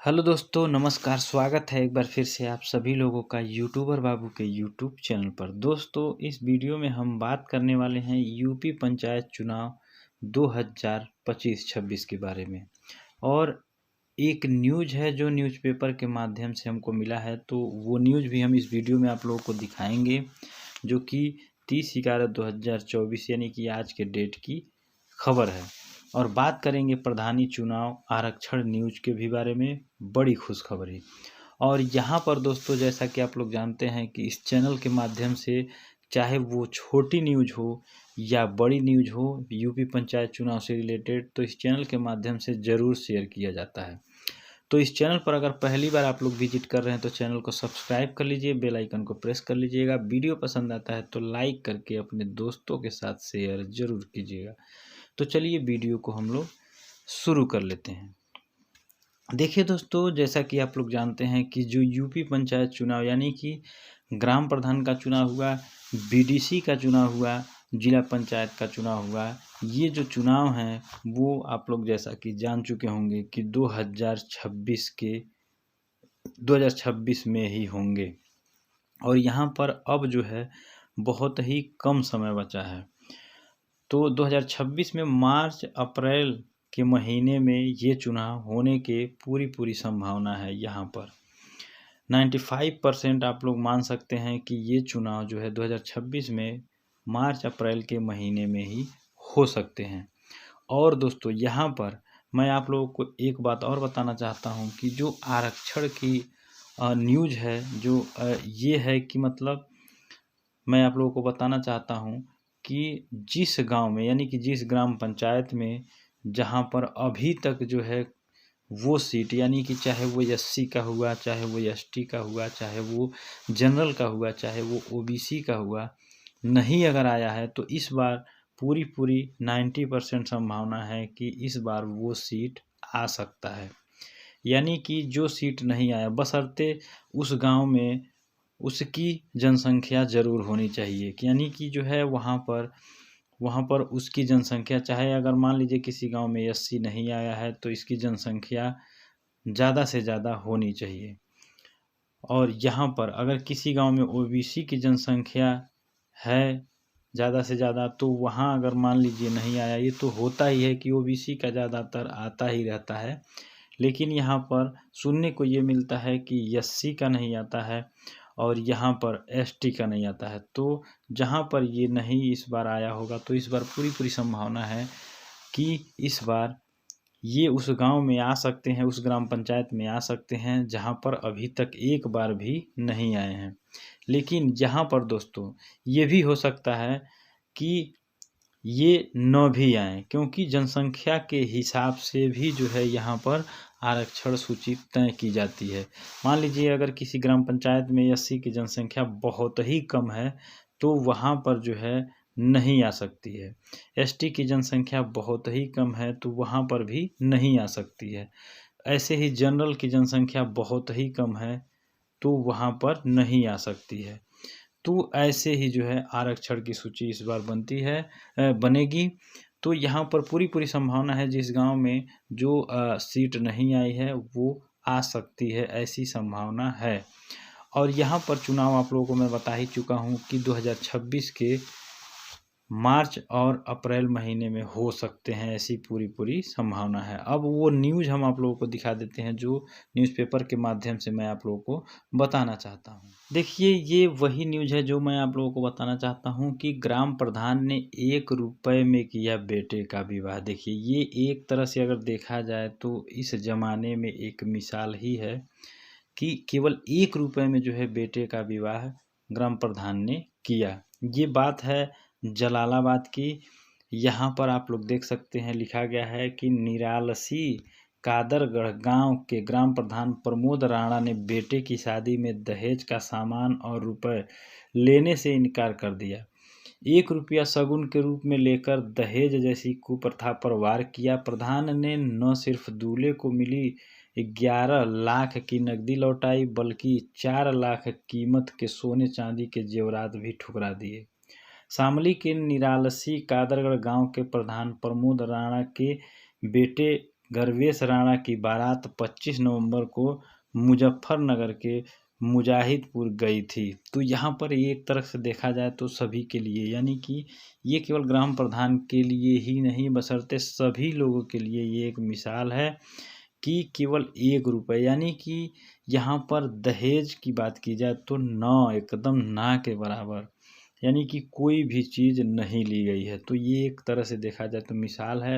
Hello दोस्तों, नमस्कार। स्वागत है एक बार फिर से आप सभी लोगों का यूट्यूबर बाबू के यूट्यूब चैनल पर। दोस्तों, इस वीडियो में हम बात करने वाले हैं यूपी पंचायत चुनाव 2025-26 के बारे में। और एक न्यूज़ है जो न्यूज़पेपर के माध्यम से हमको मिला है, तो वो न्यूज़ भी हम इस वीडियो में आप लोगों को दिखाएंगे, जो कि 30/11/2024 यानी कि आज के डेट की खबर है। और बात करेंगे प्रधानी चुनाव आरक्षण न्यूज के भी बारे में, बड़ी खुशखबरी। और यहाँ पर दोस्तों, जैसा कि आप लोग जानते हैं कि इस चैनल के माध्यम से चाहे वो छोटी न्यूज हो या बड़ी न्यूज हो यूपी पंचायत चुनाव से रिलेटेड, तो इस चैनल के माध्यम से ज़रूर शेयर किया जाता है। तो इस चैनल पर अगर पहली बार आप लोग विजिट कर रहे हैं तो चैनल को सब्सक्राइब कर लीजिए, बेल आइकन को प्रेस कर लीजिएगा। वीडियो पसंद आता है तो लाइक करके अपने दोस्तों के साथ शेयर ज़रूर कीजिएगा। तो चलिए वीडियो को हम लोग शुरू कर लेते हैं। देखिए दोस्तों, जैसा कि आप लोग जानते हैं कि जो यूपी पंचायत चुनाव यानी कि ग्राम प्रधान का चुनाव हुआ, बीडीसी का चुनाव हुआ, जिला पंचायत का चुनाव हुआ, ये जो चुनाव हैं वो आप लोग जैसा कि जान चुके होंगे कि 2026 में ही होंगे। और यहाँ पर अब जो है बहुत ही कम समय बचा है। तो 2026 में मार्च अप्रैल के महीने में ये चुनाव होने के पूरी संभावना है। यहाँ पर 95% आप लोग मान सकते हैं कि ये चुनाव जो है 2026 में मार्च अप्रैल के महीने में ही हो सकते हैं। और दोस्तों, यहाँ पर मैं आप लोगों को एक बात और बताना चाहता हूँ कि जो आरक्षण की न्यूज़ है, जो ये है कि मतलब मैं आप लोगों को बताना चाहता हूँ कि जिस गांव में यानी कि जिस ग्राम पंचायत में जहां पर अभी तक जो है वो सीट यानी कि चाहे वो एससी का हुआ, चाहे वो एसटी का हुआ, चाहे वो जनरल का हुआ, चाहे वो ओबीसी का हुआ, नहीं अगर आया है तो इस बार पूरी 90% संभावना है कि इस बार वो सीट आ सकता है। यानी कि जो सीट नहीं आया, बशर्ते उस गांव में उसकी जनसंख्या ज़रूर होनी चाहिए कि यानी कि जो है वहाँ पर उसकी जनसंख्या, चाहे अगर मान लीजिए किसी गांव में एससी नहीं आया है तो इसकी जनसंख्या ज़्यादा से ज़्यादा होनी चाहिए। और यहाँ पर अगर किसी गांव में ओबीसी की जनसंख्या है ज़्यादा से ज़्यादा, तो वहाँ अगर मान लीजिए नहीं आया, ये तो होता ही है कि ओबीसी का ज़्यादातर आता ही रहता है, लेकिन यहाँ पर सुनने को ये मिलता है कि एससी का नहीं आता है और यहाँ पर एसटी का नहीं आता है। तो जहाँ पर ये नहीं इस बार आया होगा, तो इस बार पूरी संभावना है कि इस बार ये उस गांव में आ सकते हैं, उस ग्राम पंचायत में आ सकते हैं जहां पर अभी तक एक बार भी नहीं आए हैं। लेकिन यहाँ पर दोस्तों, ये भी हो सकता है कि ये न भी आए, क्योंकि जनसंख्या के हिसाब से भी जो है यहाँ पर आरक्षण सूची तय की जाती है। मान लीजिए अगर किसी ग्राम पंचायत में एससी की जनसंख्या बहुत ही कम है तो वहाँ पर जो है नहीं आ सकती है। एसटी की जनसंख्या बहुत ही कम है तो वहाँ पर भी नहीं आ सकती है। ऐसे ही जनरल की जनसंख्या बहुत ही कम है तो वहाँ पर नहीं आ सकती है। तो ऐसे ही जो है आरक्षण की सूची इस बार बनेगी। तो यहाँ पर पूरी संभावना है जिस गांव में जो सीट नहीं आई है वो आ सकती है, ऐसी संभावना है। और यहाँ पर चुनाव आप लोगों को मैं बता ही चुका हूँ कि 2026 के मार्च और अप्रैल महीने में हो सकते हैं, ऐसी पूरी संभावना है। अब वो न्यूज़ हम आप लोगों को दिखा देते हैं जो न्यूज़पेपर के माध्यम से मैं आप लोगों को बताना चाहता हूँ। देखिए, ये वही न्यूज़ है जो मैं आप लोगों को बताना चाहता हूँ कि ग्राम प्रधान ने 1 रुपये में किया बेटे का विवाह। देखिए, ये एक तरह से अगर देखा जाए तो इस ज़माने में एक मिसाल ही है कि केवल 1 रुपये में जो है बेटे का विवाह ग्राम प्रधान ने किया। ये बात है जलालाबाद की। यहाँ पर आप लोग देख सकते हैं, लिखा गया है कि निरालसी कादरगढ़ गांव के ग्राम प्रधान प्रमोद राणा ने बेटे की शादी में दहेज का सामान और रुपए लेने से इनकार कर दिया। 1 रुपया शगुन के रूप में लेकर दहेज जैसी कुप्रथा पर वार किया। प्रधान ने न सिर्फ दूल्हे को मिली 11 लाख की नकदी लौटाई, बल्कि 4 लाख कीमत के सोने चांदी के जेवरात भी ठुकरा दिए। शामली के निरालसी कादरगढ़ गांव के प्रधान प्रमोद राणा के बेटे गर्वेश राणा की बारात 25 नवंबर को मुजफ्फरनगर के मुजाहिदपुर गई थी। तो यहाँ पर ये एक तरह से देखा जाए तो सभी के लिए, यानी कि ये केवल ग्राम प्रधान के लिए ही नहीं बशर्ते सभी लोगों के लिए ये एक मिसाल है कि केवल 1 रुपये, यानी कि यहाँ पर दहेज की बात की जाए तो ना, एकदम ना के बराबर, यानी कि कोई भी चीज़ नहीं ली गई है। तो ये एक तरह से देखा जाए तो मिसाल है।